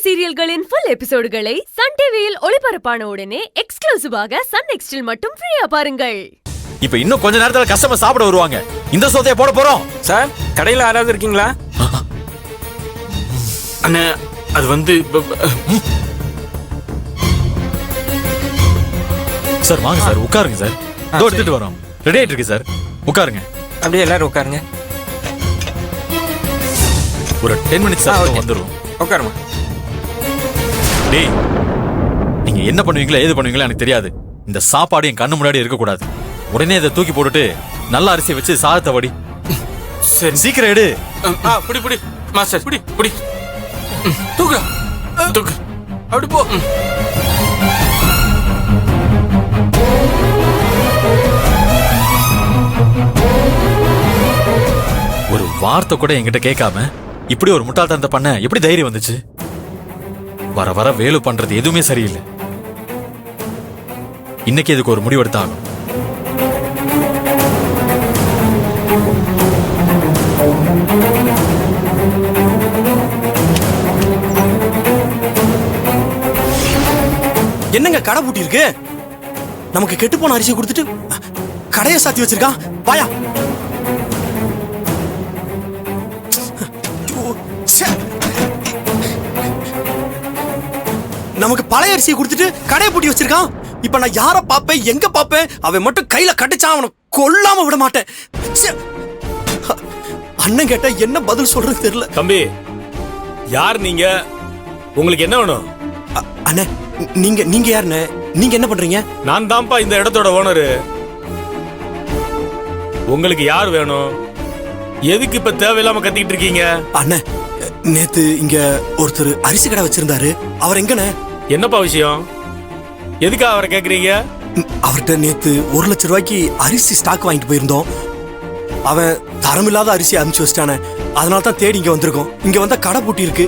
சீரியல்களின் full எபிசோடுகளை Sun டிவியில் ஒளிபரப்பான உடனே எக்ஸ்க்ளூசிவாக சன் நெக்ஸ்டில் மட்டும் ஃப்ரீயா பாருங்கள். இப்ப இன்னும் கொஞ்ச நேரத்துல கஸ்டமர் சாப்பிட வருவாங்க. இந்த சோத்தைய போட போறோம். சார், கடையில யாராவது இருக்கீங்களா? அண்ணா, அது வந்து சார் வாங்க சார், உட்காருங்க சார். இதோ எடுத்துட்டு வரோம். ரெடி ஆயிட்டு இருக்கு சார், உட்காருங்க. அப்படியே எல்லாரும் உட்காருங்க. ஒரு 10 மினிட்ஸ் வந்துரும். உட்காருமா. டேய், நீங்க என்ன பண்ணுவீங்களா ஏது பண்ணுவீங்களா எனக்கு தெரியாது. இந்த சாப்பாடு என் கண்ணு முன்னாடி இருக்க கூடாது. உடனே இதை தூக்கி போட்டுட்டு நல்ல அரிசியை வச்சு சாதத்தை வடி. சரி, சீக்கிரம் எடு. புடி புடி மாஸ்டர், புடி புடி. தூக்கு தூக்கு, அப்படி போ. ஒரு வார்த்தை கூட என்கிட்ட கேட்காம இப்படி ஒரு முட்டாள்தனத்தை பண்ண எப்படி தைரியம் வந்துச்சு? வர வர வேலு பண்றது எதுவுமே சரியில்லை. இன்னைக்கு இதுக்கு ஒரு முடிவெடுத்தாகும். என்னங்க கடை பூட்டி இருக்கு? நமக்கு கெட்டு போன அரிசி கொடுத்துட்டு கடையை சாத்தி வச்சிருக்கான். பாயா நமக்கு பழைய அரிசியை கொடுத்துட்டு கடையை பூட்டி வச்சிருக்கான். இப்ப நான் யார பாப்பேன், எங்க பாப்பேன்? அவன் மட்டும் கையில கட்டிச்சான், அவனை கொல்லாம விட மாட்டேன். அண்ணன் கேட்டா என்ன பதில் சொல்றது தெரியல. தம்பி, யார் நீங்க? உங்களுக்கு என்ன வேணும்? அண்ணே, நீங்க யாருண்ணே? நீங்க என்ன பண்றீங்க? நான் தான்ப்பா இந்த இடத்தோட ஓனரு. உங்களுக்கு யார் வேணும்? எதுக்கு இப்ப தேவையில்லாம கத்திக்கிட்டு இருக்கீங்க? அண்ணே, நேத்து இங்க ஒருத்தர் அரிசி கடை வச்சிருந்தாரு. அவர் எங்கண்ணே? என்னப்பா விஷயம்? எதுக்கா அவரை கேக்குறீங்க? அவர்கிட்ட நேத்து 1 லட்சம் ரூபாய்க்கு அரிசி ஸ்டாக் வாங்கிட்டு போயிருந்தோம். அவன் தரமில்லாத அரிசி அனுப்பிச்சு வச்சிட்டானே. அதனால தான் தேடி இங்க வந்திருக்கோம். இங்க வந்தா கடை பூட்டி இருக்கு.